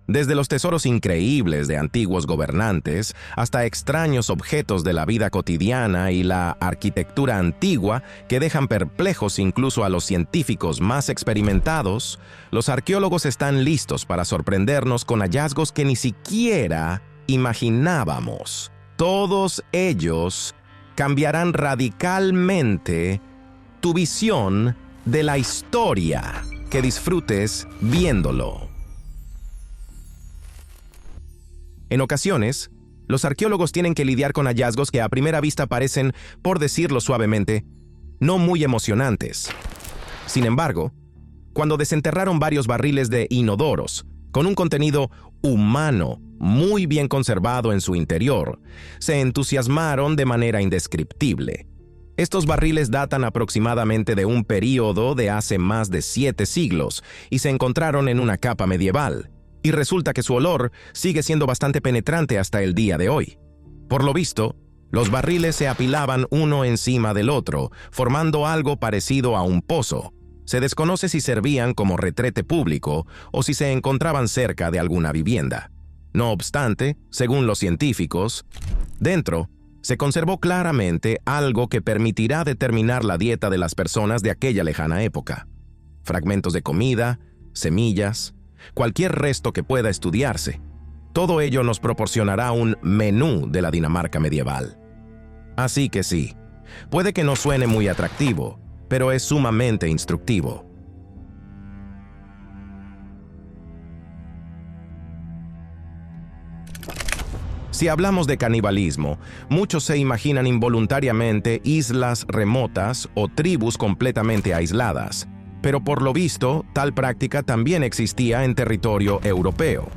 Desde los tesoros increíbles de antiguos gobernantes hasta extraños objetos de la vida cotidiana y la arquitectura antigua que dejan perplejos incluso a los científicos más experimentados, los arqueólogos están listos para sorprendernos con hallazgos que ni siquiera imaginábamos. Todos ellos cambiarán radicalmente tu visión de la historia. Que disfrutes viéndolo. En ocasiones, los arqueólogos tienen que lidiar con hallazgos que a primera vista parecen, por decirlo suavemente, no muy emocionantes. Sin embargo, cuando desenterraron varios barriles de inodoros, con un contenido humano muy bien conservado en su interior, se entusiasmaron de manera indescriptible. Estos barriles datan aproximadamente de un período de hace más de 7 siglos y se encontraron en una capa medieval. Y resulta que su olor sigue siendo bastante penetrante hasta el día de hoy. Por lo visto, los barriles se apilaban uno encima del otro, formando algo parecido a un pozo. Se desconoce si servían como retrete público o si se encontraban cerca de alguna vivienda. No obstante, según los científicos, dentro se conservó claramente algo que permitirá determinar la dieta de las personas de aquella lejana época. Fragmentos de comida, semillas, cualquier resto que pueda estudiarse. Todo ello nos proporcionará un menú de la Dinamarca medieval. Así que sí, puede que no suene muy atractivo, pero es sumamente instructivo. Si hablamos de canibalismo, muchos se imaginan involuntariamente islas remotas o tribus completamente aisladas. Pero por lo visto, tal práctica también existía en territorio europeo.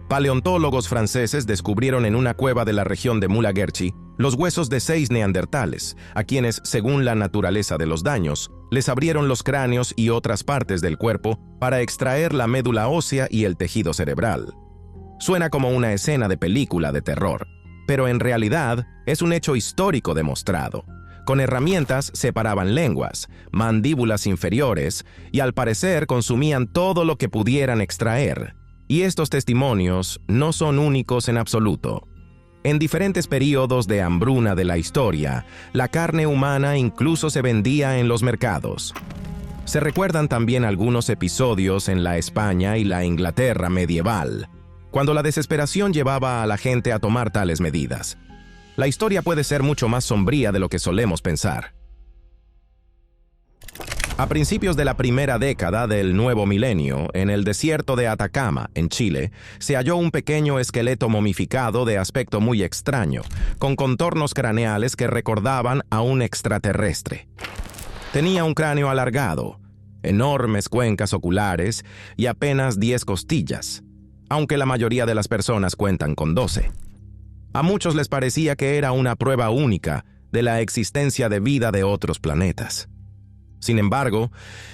Paleontólogos franceses descubrieron en una cueva de la región de Mulagerchi los huesos de 6 neandertales, a quienes, según la naturaleza de los daños, les abrieron los cráneos y otras partes del cuerpo para extraer la médula ósea y el tejido cerebral. Suena como una escena de película de terror, pero en realidad es un hecho histórico demostrado. Con herramientas separaban lenguas, mandíbulas inferiores y al parecer consumían todo lo que pudieran extraer. Y estos testimonios no son únicos en absoluto. En diferentes períodos de hambruna de la historia, la carne humana incluso se vendía en los mercados. Se recuerdan también algunos episodios en la España y la Inglaterra medieval, cuando la desesperación llevaba a la gente a tomar tales medidas. La historia puede ser mucho más sombría de lo que solemos pensar. A principios de la primera década del nuevo milenio, en el desierto de Atacama, en Chile, se halló un pequeño esqueleto momificado de aspecto muy extraño, con contornos craneales que recordaban a un extraterrestre. Tenía un cráneo alargado, enormes cuencas oculares y apenas 10 costillas, aunque la mayoría de las personas cuentan con 12. A muchos les parecía que era una prueba única de la existencia de vida de otros planetas. Sin embargo,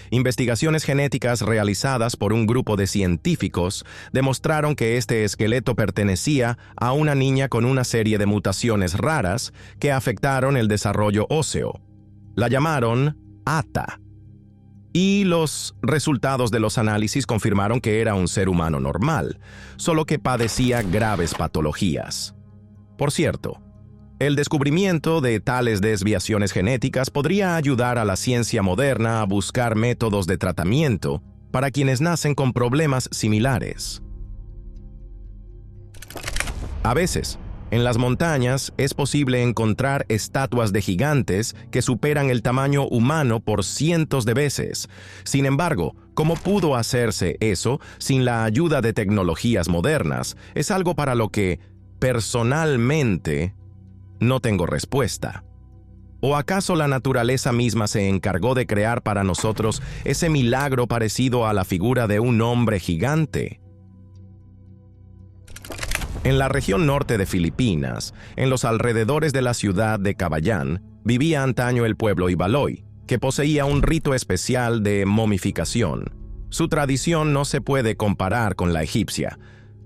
investigaciones genéticas realizadas por un grupo de científicos demostraron que este esqueleto pertenecía a una niña con una serie de mutaciones raras que afectaron el desarrollo óseo. La llamaron Ata. Y los resultados de los análisis confirmaron que era un ser humano normal, solo que padecía graves patologías. Por cierto, el descubrimiento de tales desviaciones genéticas podría ayudar a la ciencia moderna a buscar métodos de tratamiento para quienes nacen con problemas similares. A veces, en las montañas es posible encontrar estatuas de gigantes que superan el tamaño humano por cientos de veces. Sin embargo, ¿cómo pudo hacerse eso sin la ayuda de tecnologías modernas? Es algo para lo que, personalmente, no tengo respuesta. ¿O acaso la naturaleza misma se encargó de crear para nosotros ese milagro parecido a la figura de un hombre gigante? En la región norte de Filipinas, en los alrededores de la ciudad de Cavallán, vivía antaño el pueblo Ibaloi, que poseía un rito especial de momificación. Su tradición no se puede comparar con la egipcia.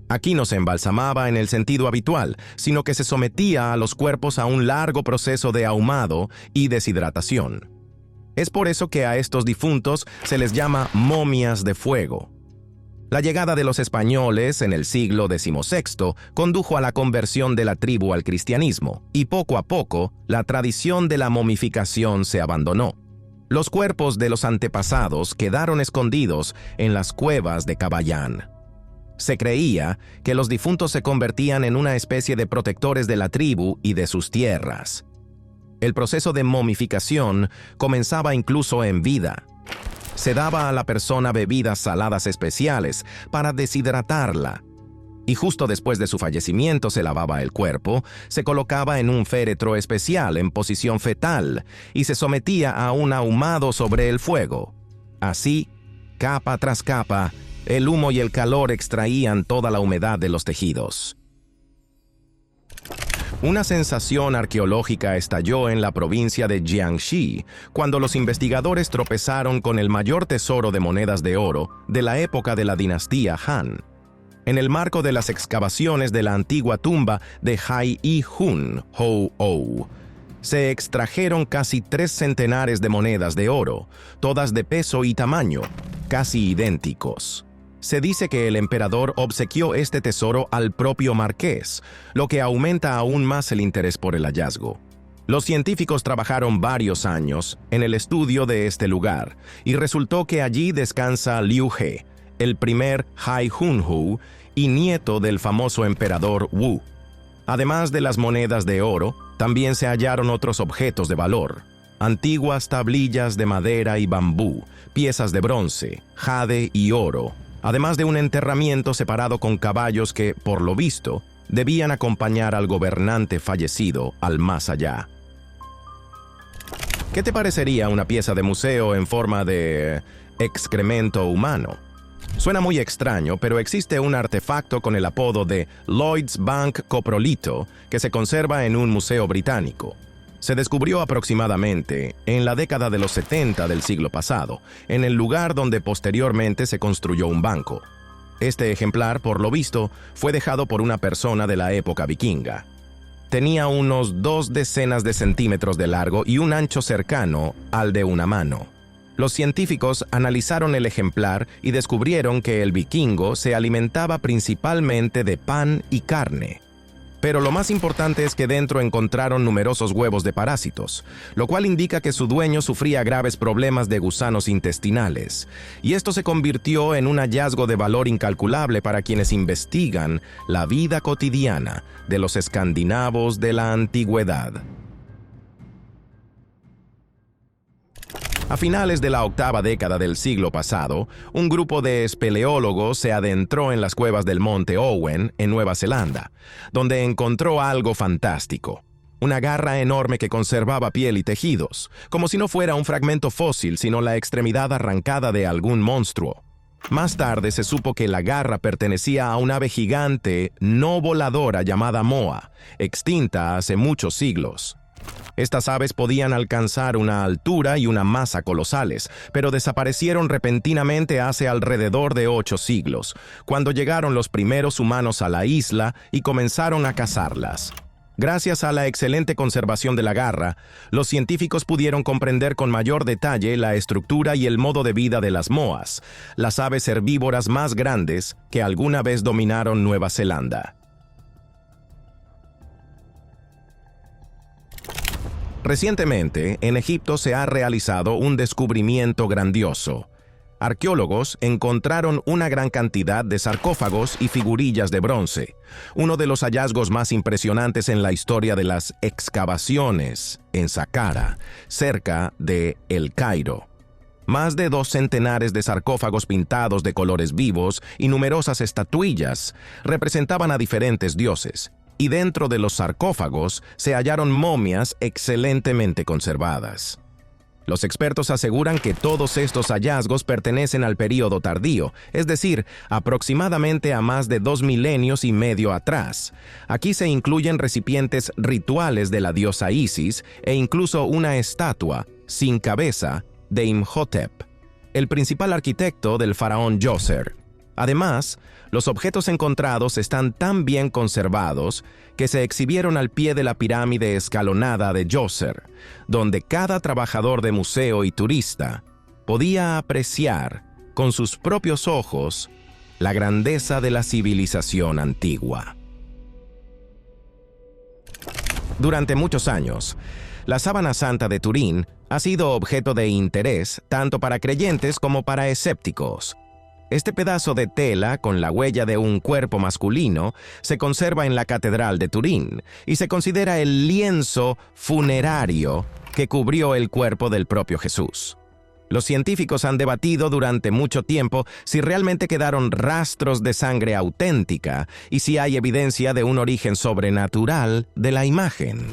Aquí no se embalsamaba en el sentido habitual, sino que se sometía a los cuerpos a un largo proceso de ahumado y deshidratación. Es por eso que a estos difuntos se les llama momias de fuego. La llegada de los españoles en el siglo XVI condujo a la conversión de la tribu al cristianismo, y poco a poco la tradición de la momificación se abandonó. Los cuerpos de los antepasados quedaron escondidos en las cuevas de Cabayán. Se creía que los difuntos se convertían en una especie de protectores de la tribu y de sus tierras. El proceso de momificación comenzaba incluso en vida. Se daba a la persona bebidas saladas especiales para deshidratarla, y justo después de su fallecimiento se lavaba el cuerpo, se colocaba en un féretro especial en posición fetal y se sometía a un ahumado sobre el fuego. Así, capa tras capa, el humo y el calor extraían toda la humedad de los tejidos. Una sensación arqueológica estalló en la provincia de Jiangxi cuando los investigadores tropezaron con el mayor tesoro de monedas de oro de la época de la dinastía Han. En el marco de las excavaciones de la antigua tumba de Hai-i-hun Hou-ou, se extrajeron casi 3 centenares de monedas de oro, todas de peso y tamaño, casi idénticos. Se dice que el emperador obsequió este tesoro al propio marqués, lo que aumenta aún más el interés por el hallazgo. Los científicos trabajaron varios años en el estudio de este lugar, y resultó que allí descansa Liu He, el primer Hai-hun-hu y nieto del famoso emperador Wu. Además de las monedas de oro, también se hallaron otros objetos de valor: antiguas tablillas de madera y bambú, piezas de bronce, jade y oro, además de un enterramiento separado con caballos que, por lo visto, debían acompañar al gobernante fallecido al más allá. ¿Qué te parecería una pieza de museo en forma de excremento humano? Suena muy extraño, pero existe un artefacto con el apodo de Lloyd's Bank Coprolito que se conserva en un museo británico. Se descubrió aproximadamente en la década de los 70 del siglo pasado, en el lugar donde posteriormente se construyó un banco. Este ejemplar, por lo visto, fue dejado por una persona de la época vikinga. Tenía unos 2 decenas de centímetros de largo y un ancho cercano al de una mano. Los científicos analizaron el ejemplar y descubrieron que el vikingo se alimentaba principalmente de pan y carne. Pero lo más importante es que dentro encontraron numerosos huevos de parásitos, lo cual indica que su dueño sufría graves problemas de gusanos intestinales, y esto se convirtió en un hallazgo de valor incalculable para quienes investigan la vida cotidiana de los escandinavos de la antigüedad. A finales de la 8ª década del siglo pasado, un grupo de espeleólogos se adentró en las cuevas del Monte Owen, en Nueva Zelanda, donde encontró algo fantástico: una garra enorme que conservaba piel y tejidos, como si no fuera un fragmento fósil, sino la extremidad arrancada de algún monstruo. Más tarde se supo que la garra pertenecía a un ave gigante no voladora llamada moa, extinta hace muchos siglos. Estas aves podían alcanzar una altura y una masa colosales, pero desaparecieron repentinamente hace alrededor de 8 siglos, cuando llegaron los primeros humanos a la isla y comenzaron a cazarlas. Gracias a la excelente conservación de la garra, los científicos pudieron comprender con mayor detalle la estructura y el modo de vida de las moas, las aves herbívoras más grandes que alguna vez dominaron Nueva Zelanda. Recientemente, en Egipto se ha realizado un descubrimiento grandioso. Arqueólogos encontraron una gran cantidad de sarcófagos y figurillas de bronce, uno de los hallazgos más impresionantes en la historia de las excavaciones en Saqqara, cerca de El Cairo. Más de 2 centenares de sarcófagos pintados de colores vivos y numerosas estatuillas representaban a diferentes dioses, y dentro de los sarcófagos se hallaron momias excelentemente conservadas. Los expertos aseguran que todos estos hallazgos pertenecen al período tardío, es decir, aproximadamente a más de 2 milenios y medio atrás. Aquí se incluyen recipientes rituales de la diosa Isis e incluso una estatua, sin cabeza, de Imhotep, el principal arquitecto del faraón Djoser. Además, los objetos encontrados están tan bien conservados que se exhibieron al pie de la pirámide escalonada de Djoser, donde cada trabajador de museo y turista podía apreciar con sus propios ojos la grandeza de la civilización antigua. Durante muchos años, la Sábana Santa de Turín ha sido objeto de interés tanto para creyentes como para escépticos. Este pedazo de tela con la huella de un cuerpo masculino se conserva en la Catedral de Turín y se considera el lienzo funerario que cubrió el cuerpo del propio Jesús. Los científicos han debatido durante mucho tiempo si realmente quedaron rastros de sangre auténtica y si hay evidencia de un origen sobrenatural de la imagen.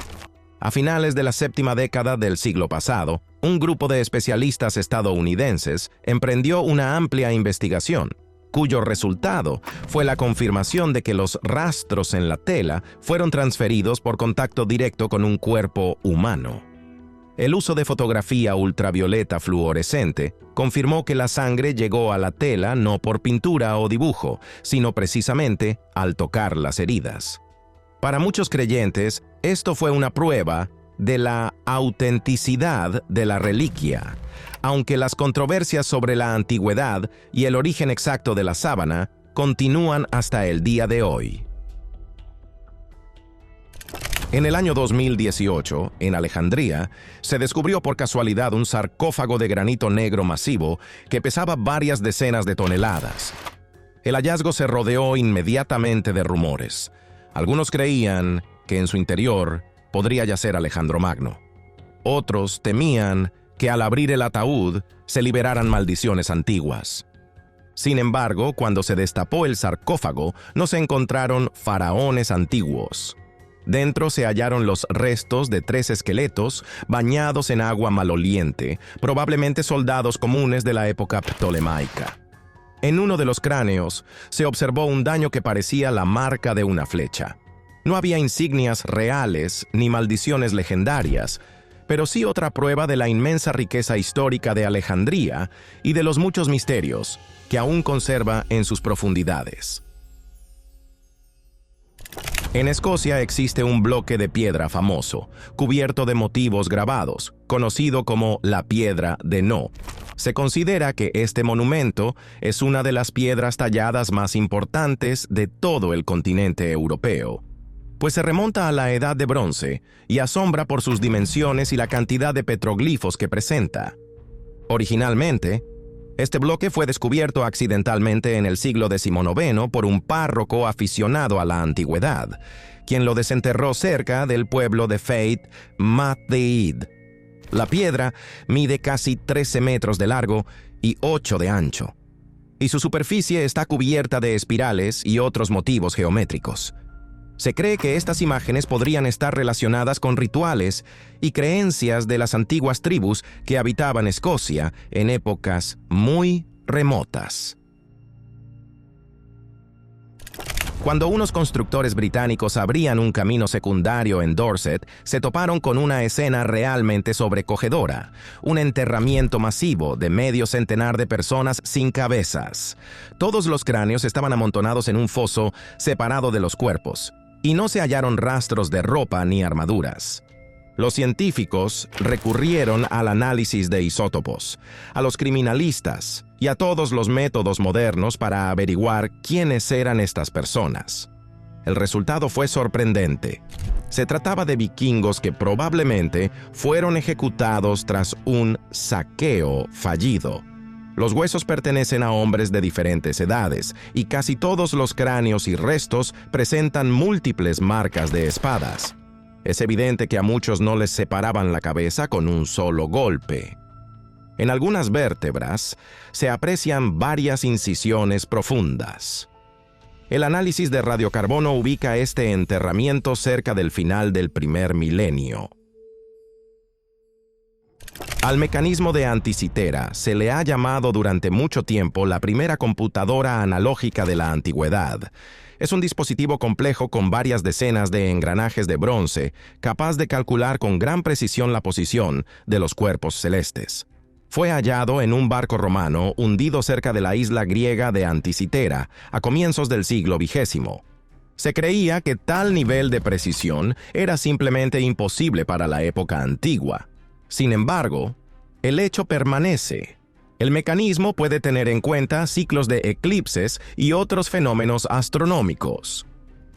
A finales de la séptima década del siglo pasado, un grupo de especialistas estadounidenses emprendió una amplia investigación, cuyo resultado fue la confirmación de que los rastros en la tela fueron transferidos por contacto directo con un cuerpo humano. El uso de fotografía ultravioleta fluorescente confirmó que la sangre llegó a la tela no por pintura o dibujo, sino precisamente al tocar las heridas. Para muchos creyentes, esto fue una prueba de la autenticidad de la reliquia, aunque las controversias sobre la antigüedad y el origen exacto de la sábana continúan hasta el día de hoy. En el año 2018, en Alejandría, se descubrió por casualidad un sarcófago de granito negro masivo que pesaba varias decenas de toneladas. El hallazgo se rodeó inmediatamente de rumores. Algunos creían que en su interior podría yacer Alejandro Magno. Otros temían que al abrir el ataúd se liberaran maldiciones antiguas. Sin embargo, cuando se destapó el sarcófago, no se encontraron faraones antiguos. Dentro se hallaron los restos de 3 esqueletos bañados en agua maloliente, probablemente soldados comunes de la época ptolemaica. En uno de los cráneos se observó un daño que parecía la marca de una flecha. No había insignias reales ni maldiciones legendarias, pero sí otra prueba de la inmensa riqueza histórica de Alejandría y de los muchos misterios que aún conserva en sus profundidades. En Escocia existe un bloque de piedra famoso, cubierto de motivos grabados, conocido como la Piedra de No. Se considera que este monumento es una de las piedras talladas más importantes de todo el continente europeo, pues se remonta a la Edad de Bronce y asombra por sus dimensiones y la cantidad de petroglifos que presenta. Originalmente, este bloque fue descubierto accidentalmente en el siglo XIX por un párroco aficionado a la antigüedad, quien lo desenterró cerca del pueblo de Feit Mathdeid. La piedra mide casi 13 metros de largo y 8 de ancho, y su superficie está cubierta de espirales y otros motivos geométricos. Se cree que estas imágenes podrían estar relacionadas con rituales y creencias de las antiguas tribus que habitaban Escocia en épocas muy remotas. Cuando unos constructores británicos abrían un camino secundario en Dorset, se toparon con una escena realmente sobrecogedora, un enterramiento masivo de medio centenar de personas sin cabezas. Todos los cráneos estaban amontonados en un foso separado de los cuerpos, y no se hallaron rastros de ropa ni armaduras. Los científicos recurrieron al análisis de isótopos, a los criminalistas y a todos los métodos modernos para averiguar quiénes eran estas personas. El resultado fue sorprendente. Se trataba de vikingos que probablemente fueron ejecutados tras un saqueo fallido. Los huesos pertenecen a hombres de diferentes edades, y casi todos los cráneos y restos presentan múltiples marcas de espadas. Es evidente que a muchos no les separaban la cabeza con un solo golpe. En algunas vértebras se aprecian varias incisiones profundas. El análisis de radiocarbono ubica este enterramiento cerca del final del primer milenio. Al mecanismo de Anticitera se le ha llamado durante mucho tiempo la primera computadora analógica de la antigüedad. Es un dispositivo complejo con varias decenas de engranajes de bronce, capaz de calcular con gran precisión la posición de los cuerpos celestes. Fue hallado en un barco romano hundido cerca de la isla griega de Anticitera a comienzos del siglo XX. Se creía que tal nivel de precisión era simplemente imposible para la época antigua. Sin embargo, el hecho permanece. El mecanismo puede tener en cuenta ciclos de eclipses y otros fenómenos astronómicos.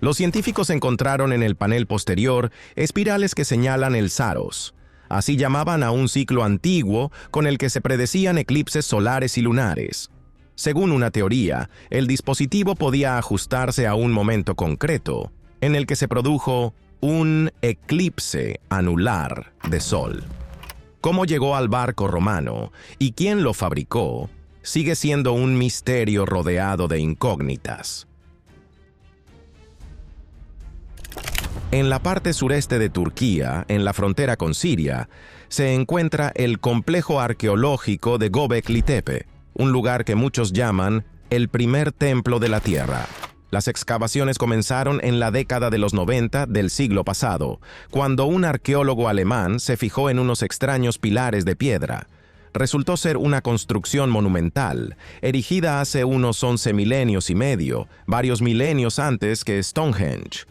Los científicos encontraron en el panel posterior espirales que señalan el Saros. Así llamaban a un ciclo antiguo con el que se predecían eclipses solares y lunares. Según una teoría, el dispositivo podía ajustarse a un momento concreto, en el que se produjo un eclipse anular de Sol. Cómo llegó al barco romano y quién lo fabricó sigue siendo un misterio rodeado de incógnitas. En la parte sureste de Turquía, en la frontera con Siria, se encuentra el complejo arqueológico de Göbekli Tepe, un lugar que muchos llaman el primer templo de la Tierra. Las excavaciones comenzaron en la década de los 90 del siglo pasado, cuando un arqueólogo alemán se fijó en unos extraños pilares de piedra. Resultó ser una construcción monumental, erigida hace unos 11 milenios y medio, varios milenios antes que Stonehenge.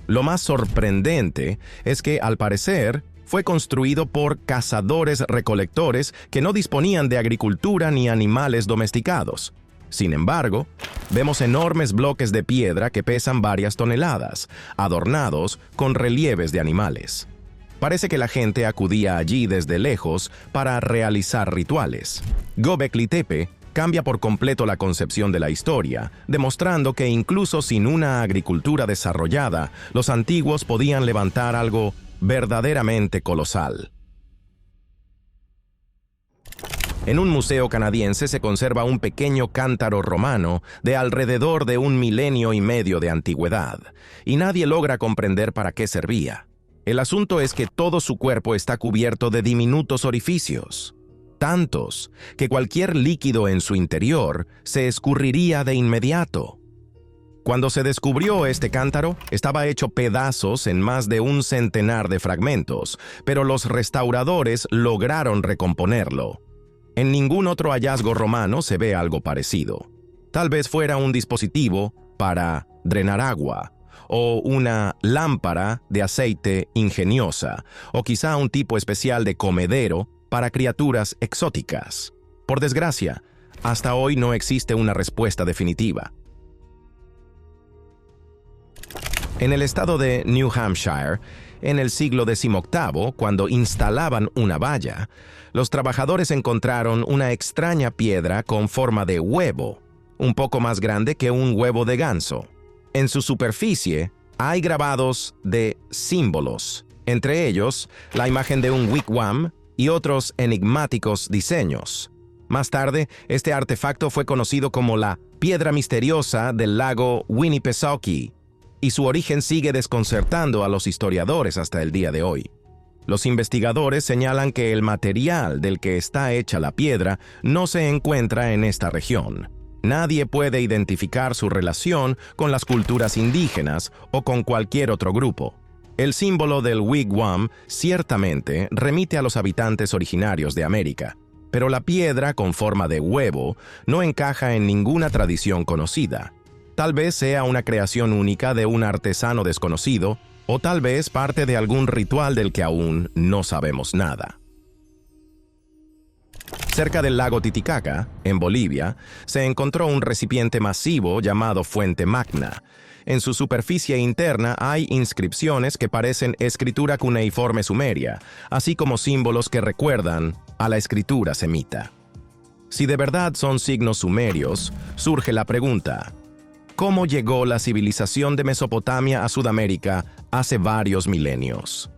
Lo más sorprendente es que, al parecer, fue construido por cazadores-recolectores que no disponían de agricultura ni animales domesticados. Sin embargo, vemos enormes bloques de piedra que pesan varias toneladas, adornados con relieves de animales. Parece que la gente acudía allí desde lejos para realizar rituales. Göbekli Tepe cambia por completo la concepción de la historia, demostrando que incluso sin una agricultura desarrollada, los antiguos podían levantar algo verdaderamente colosal. En un museo canadiense se conserva un pequeño cántaro romano de alrededor de 1,5 milenios de antigüedad, y nadie logra comprender para qué servía. El asunto es que todo su cuerpo está cubierto de diminutos orificios, tantos que cualquier líquido en su interior se escurriría de inmediato. Cuando se descubrió este cántaro, estaba hecho pedazos en más de 100 de fragmentos, pero los restauradores lograron recomponerlo. En ningún otro hallazgo romano se ve algo parecido. Tal vez fuera un dispositivo para drenar agua, o una lámpara de aceite ingeniosa, o quizá un tipo especial de comedero para criaturas exóticas. Por desgracia, hasta hoy no existe una respuesta definitiva. En el estado de New Hampshire, en el siglo XVIII, cuando instalaban una valla, los trabajadores encontraron una extraña piedra con forma de huevo, un poco más grande que un huevo de ganso. En su superficie hay grabados de símbolos, entre ellos la imagen de un wigwam y otros enigmáticos diseños. Más tarde, este artefacto fue conocido como la piedra misteriosa del lago Winnipesaukee, y su origen sigue desconcertando a los historiadores hasta el día de hoy. Los investigadores señalan que el material del que está hecha la piedra no se encuentra en esta región. Nadie puede identificar su relación con las culturas indígenas o con cualquier otro grupo. El símbolo del wigwam ciertamente remite a los habitantes originarios de América, pero la piedra con forma de huevo no encaja en ninguna tradición conocida. Tal vez sea una creación única de un artesano desconocido, o tal vez parte de algún ritual del que aún no sabemos nada. Cerca del lago Titicaca, en Bolivia, se encontró un recipiente masivo llamado Fuente Magna. En su superficie interna hay inscripciones que parecen escritura cuneiforme sumeria, así como símbolos que recuerdan a la escritura semita. Si de verdad son signos sumerios, surge la pregunta: ¿cómo llegó la civilización de Mesopotamia a Sudamérica hace varios milenios?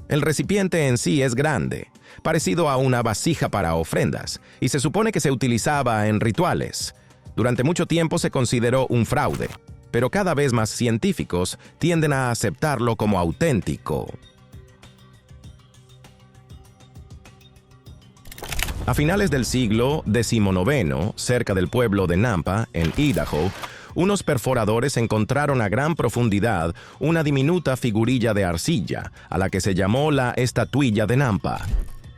El recipiente en sí es grande, parecido a una vasija para ofrendas, y se supone que se utilizaba en rituales. Durante mucho tiempo se consideró un fraude, pero cada vez más científicos tienden a aceptarlo como auténtico. A finales del siglo XIX, cerca del pueblo de Nampa, en Idaho, unos perforadores encontraron a gran profundidad una diminuta figurilla de arcilla, a la que se llamó la estatuilla de Nampa.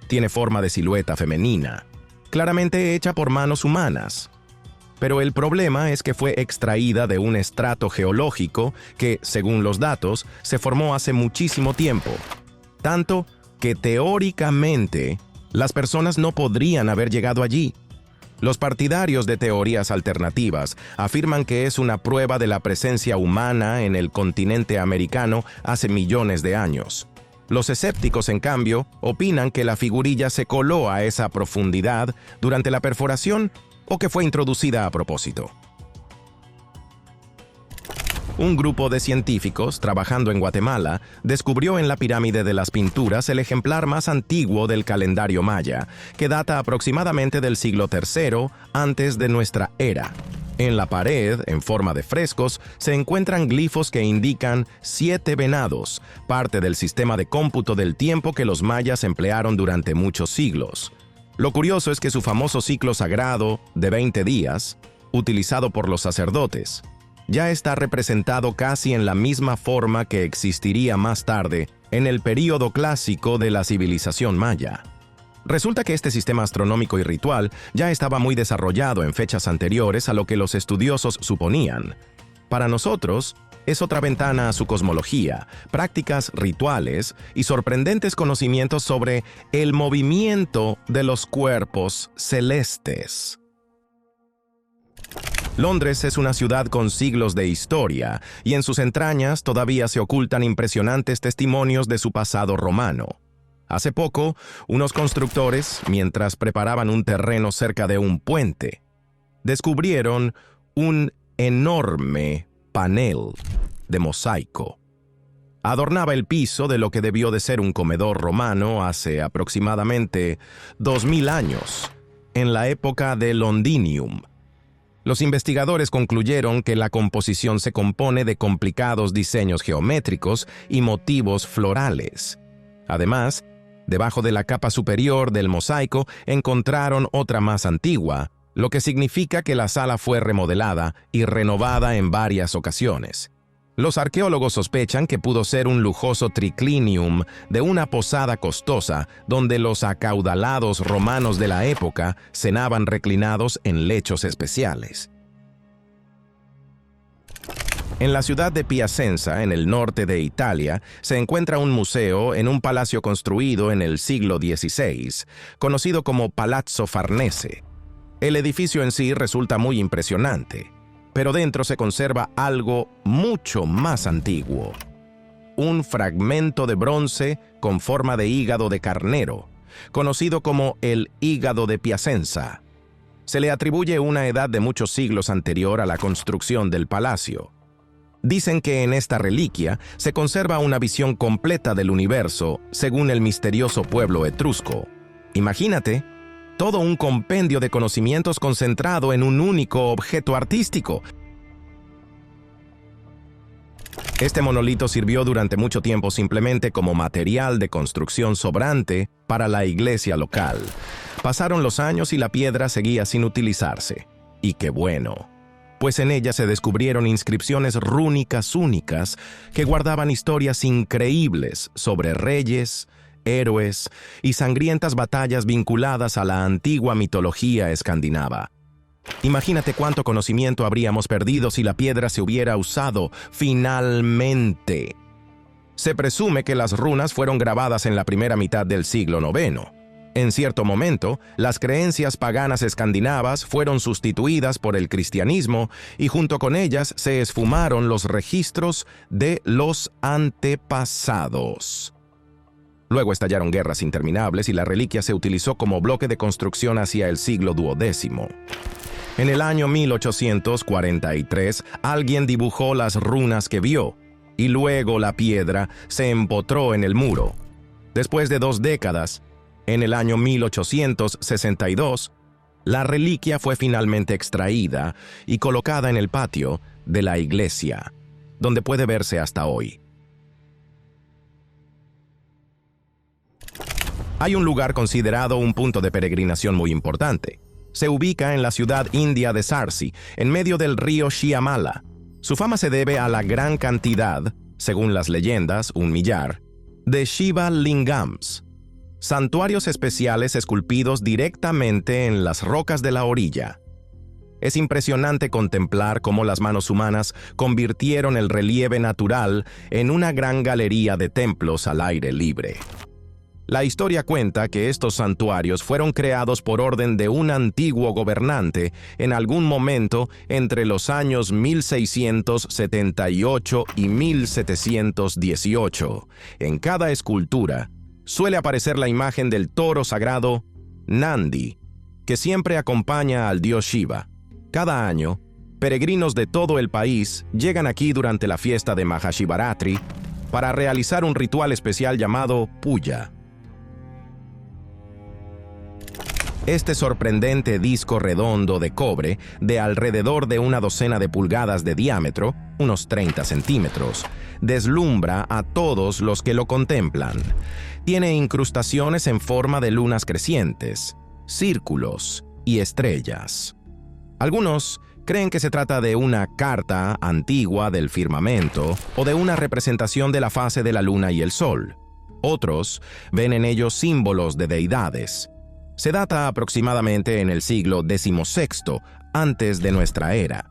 Tiene forma de silueta femenina, claramente hecha por manos humanas. Pero el problema es que fue extraída de un estrato geológico que, según los datos, se formó hace muchísimo tiempo. Tanto que teóricamente las personas no podrían haber llegado allí. Los partidarios de teorías alternativas afirman que es una prueba de la presencia humana en el continente americano hace millones de años. Los escépticos, en cambio, opinan que la figurilla se coló a esa profundidad durante la perforación o que fue introducida a propósito. Un grupo de científicos, trabajando en Guatemala, descubrió en la pirámide de las pinturas el ejemplar más antiguo del calendario maya, que data aproximadamente del siglo III antes de nuestra era. En la pared, en forma de frescos, se encuentran glifos que indican 7 venados, parte del sistema de cómputo del tiempo que los mayas emplearon durante muchos siglos. Lo curioso es que su famoso ciclo sagrado, de 20 días, utilizado por los sacerdotes, ya está representado casi en la misma forma que existiría más tarde en el período clásico de la civilización maya. Resulta que este sistema astronómico y ritual ya estaba muy desarrollado en fechas anteriores a lo que los estudiosos suponían. Para nosotros, es otra ventana a su cosmología, prácticas rituales y sorprendentes conocimientos sobre el movimiento de los cuerpos celestes. Londres es una ciudad con siglos de historia, y en sus entrañas todavía se ocultan impresionantes testimonios de su pasado romano. Hace poco, unos constructores, mientras preparaban un terreno cerca de un puente, descubrieron un enorme panel de mosaico. Adornaba el piso de lo que debió de ser un comedor romano hace aproximadamente 2000 años, en la época de Londinium. Los investigadores concluyeron que la composición se compone de complicados diseños geométricos y motivos florales. Además, debajo de la capa superior del mosaico encontraron otra más antigua, lo que significa que la sala fue remodelada y renovada en varias ocasiones. Los arqueólogos sospechan que pudo ser un lujoso triclinium de una posada costosa donde los acaudalados romanos de la época cenaban reclinados en lechos especiales. En la ciudad de Piacenza, en el norte de Italia, se encuentra un museo en un palacio construido en el siglo XVI, conocido como Palazzo Farnese. El edificio en sí resulta muy impresionante, pero dentro se conserva algo mucho más antiguo. Un fragmento de bronce con forma de hígado de carnero, conocido como el hígado de Piacenza. Se le atribuye una edad de muchos siglos anterior a la construcción del palacio. Dicen que en esta reliquia se conserva una visión completa del universo según el misterioso pueblo etrusco. Imagínate, todo un compendio de conocimientos concentrado en un único objeto artístico. Este monolito sirvió durante mucho tiempo simplemente como material de construcción sobrante para la iglesia local. Pasaron los años y la piedra seguía sin utilizarse. Y qué bueno, pues en ella se descubrieron inscripciones rúnicas únicas que guardaban historias increíbles sobre reyes, héroes y sangrientas batallas vinculadas a la antigua mitología escandinava. Imagínate cuánto conocimiento habríamos perdido si la piedra se hubiera usado finalmente. Se presume que las runas fueron grabadas en la primera mitad del siglo IX. En cierto momento, las creencias paganas escandinavas fueron sustituidas por el cristianismo y junto con ellas se esfumaron los registros de los antepasados. Luego estallaron guerras interminables y la reliquia se utilizó como bloque de construcción hacia el siglo XII. En el año 1843, alguien dibujó las runas que vio, y luego la piedra se empotró en el muro. Después de 2 décadas, en el año 1862, la reliquia fue finalmente extraída y colocada en el patio de la iglesia, donde puede verse hasta hoy. Hay un lugar considerado un punto de peregrinación muy importante. Se ubica en la ciudad india de Sarsi, en medio del río Shyamala. Su fama se debe a la gran cantidad, según las leyendas, 1 millar, de Shiva Lingams, santuarios especiales esculpidos directamente en las rocas de la orilla. Es impresionante contemplar cómo las manos humanas convirtieron el relieve natural en una gran galería de templos al aire libre. La historia cuenta que estos santuarios fueron creados por orden de un antiguo gobernante en algún momento entre los años 1678 y 1718. En cada escultura suele aparecer la imagen del toro sagrado Nandi, que siempre acompaña al dios Shiva. Cada año, peregrinos de todo el país llegan aquí durante la fiesta de Mahashivaratri para realizar un ritual especial llamado Puja. Este sorprendente disco redondo de cobre, de alrededor de una docena de pulgadas de diámetro, unos 30 centímetros, deslumbra a todos los que lo contemplan. Tiene incrustaciones en forma de lunas crecientes, círculos y estrellas. Algunos creen que se trata de una carta antigua del firmamento o de una representación de la fase de la luna y el sol. Otros ven en ellos símbolos de deidades. Se data aproximadamente en el siglo XVI antes de nuestra era.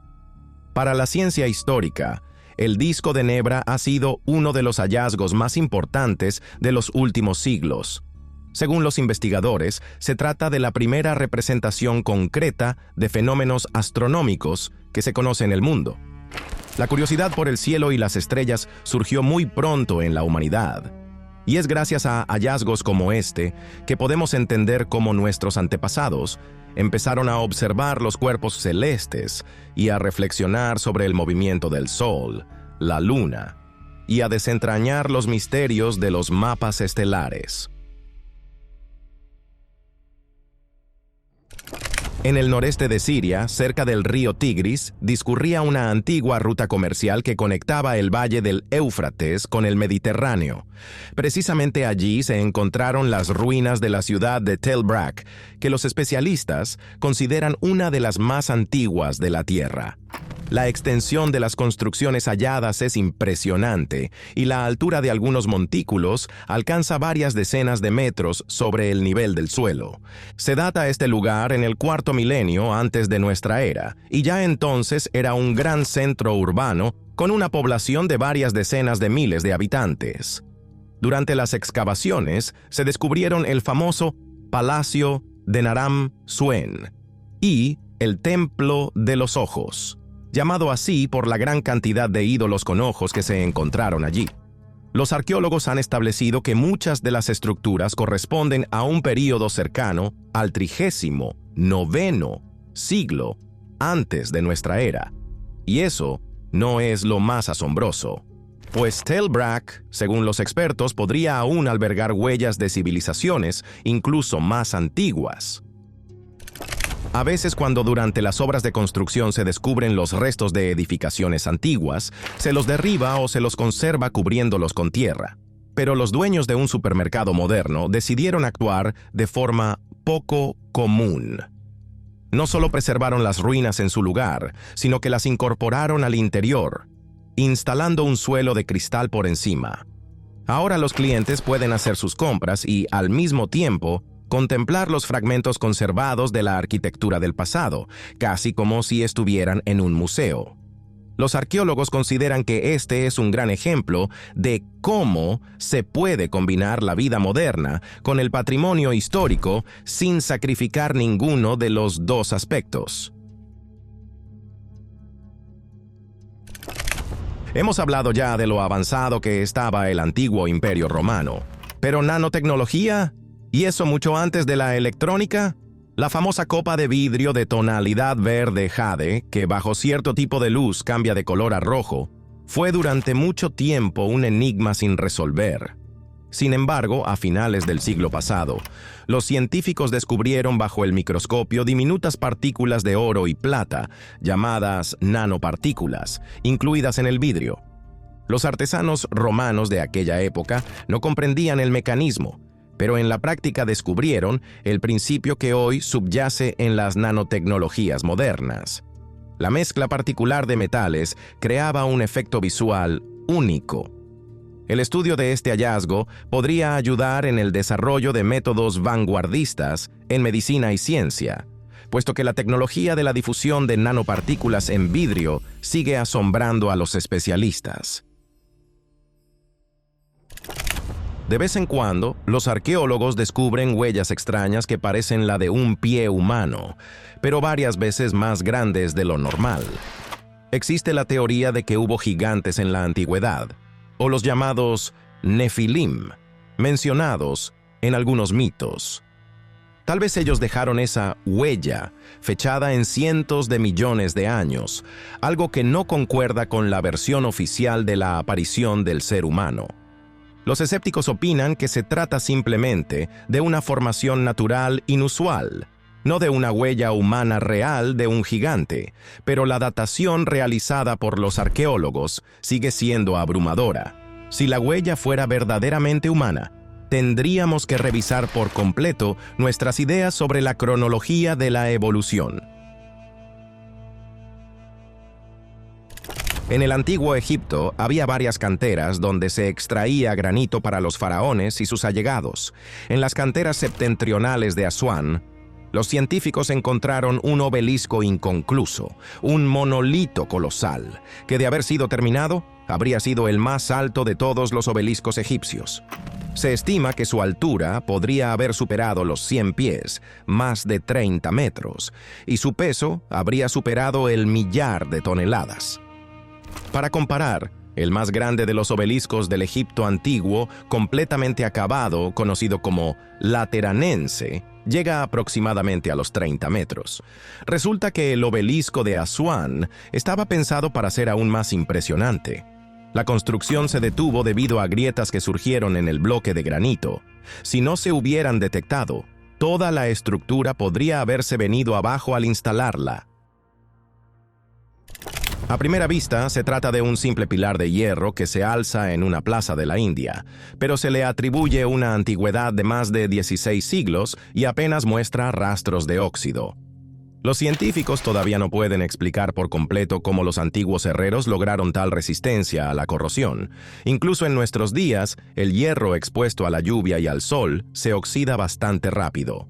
Para la ciencia histórica, el disco de Nebra ha sido uno de los hallazgos más importantes de los últimos siglos. Según los investigadores, se trata de la primera representación concreta de fenómenos astronómicos que se conoce en el mundo. La curiosidad por el cielo y las estrellas surgió muy pronto en la humanidad. Y es gracias a hallazgos como este que podemos entender cómo nuestros antepasados empezaron a observar los cuerpos celestes y a reflexionar sobre el movimiento del Sol, la Luna, y a desentrañar los misterios de los mapas estelares. En el noreste de Siria, cerca del río Tigris, discurría una antigua ruta comercial que conectaba el valle del Éufrates con el Mediterráneo. Precisamente allí se encontraron las ruinas de la ciudad de Tel Brak, que los especialistas consideran una de las más antiguas de la Tierra. La extensión de las construcciones halladas es impresionante y la altura de algunos montículos alcanza varias decenas de metros sobre el nivel del suelo. Se data este lugar en el cuarto milenio antes de nuestra era, y ya entonces era un gran centro urbano con una población de varias decenas de miles de habitantes. Durante las excavaciones se descubrieron el famoso Palacio de Naram Suen y el Templo de los Ojos, llamado así por la gran cantidad de ídolos con ojos que se encontraron allí. Los arqueólogos han establecido que muchas de las estructuras corresponden a un período cercano al 39º siglo antes de nuestra era. Y eso no es lo más asombroso, pues Tel Brak, según los expertos, podría aún albergar huellas de civilizaciones incluso más antiguas. A veces, cuando durante las obras de construcción se descubren los restos de edificaciones antiguas, se los derriba o se los conserva cubriéndolos con tierra. Pero los dueños de un supermercado moderno decidieron actuar de forma poco común. No solo preservaron las ruinas en su lugar, sino que las incorporaron al interior, instalando un suelo de cristal por encima. Ahora los clientes pueden hacer sus compras y, al mismo tiempo, contemplar los fragmentos conservados de la arquitectura del pasado, casi como si estuvieran en un museo. Los arqueólogos consideran que este es un gran ejemplo de cómo se puede combinar la vida moderna con el patrimonio histórico sin sacrificar ninguno de los dos aspectos. Hemos hablado ya de lo avanzado que estaba el antiguo Imperio Romano, pero nanotecnología, y eso mucho antes de la electrónica. La famosa copa de vidrio de tonalidad verde jade, que bajo cierto tipo de luz cambia de color a rojo, fue durante mucho tiempo un enigma sin resolver. Sin embargo, a finales del siglo pasado, los científicos descubrieron bajo el microscopio diminutas partículas de oro y plata, llamadas nanopartículas, incluidas en el vidrio. Los artesanos romanos de aquella época no comprendían el mecanismo, pero en la práctica descubrieron el principio que hoy subyace en las nanotecnologías modernas. La mezcla particular de metales creaba un efecto visual único. El estudio de este hallazgo podría ayudar en el desarrollo de métodos vanguardistas en medicina y ciencia, puesto que la tecnología de la difusión de nanopartículas en vidrio sigue asombrando a los especialistas. De vez en cuando, los arqueólogos descubren huellas extrañas que parecen la de un pie humano, pero varias veces más grandes de lo normal. Existe la teoría de que hubo gigantes en la antigüedad, o los llamados Nefilim, mencionados en algunos mitos. Tal vez ellos dejaron esa huella, fechada en cientos de millones de años, algo que no concuerda con la versión oficial de la aparición del ser humano. Los escépticos opinan que se trata simplemente de una formación natural inusual, no de una huella humana real de un gigante, pero la datación realizada por los arqueólogos sigue siendo abrumadora. Si la huella fuera verdaderamente humana, tendríamos que revisar por completo nuestras ideas sobre la cronología de la evolución. En el antiguo Egipto había varias canteras donde se extraía granito para los faraones y sus allegados. En las canteras septentrionales de Asuán, los científicos encontraron un obelisco inconcluso, un monolito colosal, que de haber sido terminado, habría sido el más alto de todos los obeliscos egipcios. Se estima que su altura podría haber superado los 100 pies, más de 30 metros, y su peso habría superado el 1.000.000 de toneladas. Para comparar, el más grande de los obeliscos del Egipto antiguo, completamente acabado, conocido como Lateranense, llega aproximadamente a los 30 metros. Resulta que el obelisco de Asuán estaba pensado para ser aún más impresionante. La construcción se detuvo debido a grietas que surgieron en el bloque de granito. Si no se hubieran detectado, toda la estructura podría haberse venido abajo al instalarla. A primera vista, se trata de un simple pilar de hierro que se alza en una plaza de la India, pero se le atribuye una antigüedad de más de 16 siglos y apenas muestra rastros de óxido. Los científicos todavía no pueden explicar por completo cómo los antiguos herreros lograron tal resistencia a la corrosión. Incluso en nuestros días, el hierro expuesto a la lluvia y al sol se oxida bastante rápido.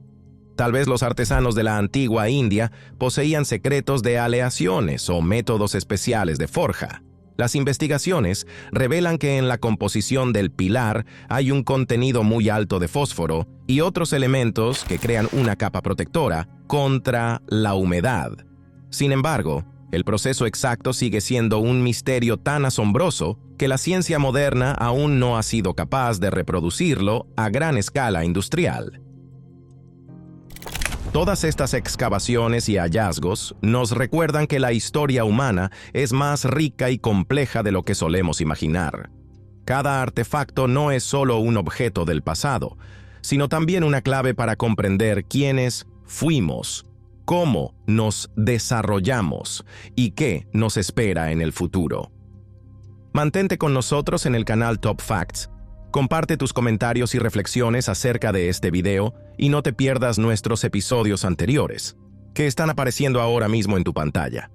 Tal vez los artesanos de la antigua India poseían secretos de aleaciones o métodos especiales de forja. Las investigaciones revelan que en la composición del pilar hay un contenido muy alto de fósforo y otros elementos que crean una capa protectora contra la humedad. Sin embargo, el proceso exacto sigue siendo un misterio tan asombroso que la ciencia moderna aún no ha sido capaz de reproducirlo a gran escala industrial. Todas estas excavaciones y hallazgos nos recuerdan que la historia humana es más rica y compleja de lo que solemos imaginar. Cada artefacto no es solo un objeto del pasado, sino también una clave para comprender quiénes fuimos, cómo nos desarrollamos y qué nos espera en el futuro. Mantente con nosotros en el canal Top Facts. Comparte tus comentarios y reflexiones acerca de este video y no te pierdas nuestros episodios anteriores, que están apareciendo ahora mismo en tu pantalla.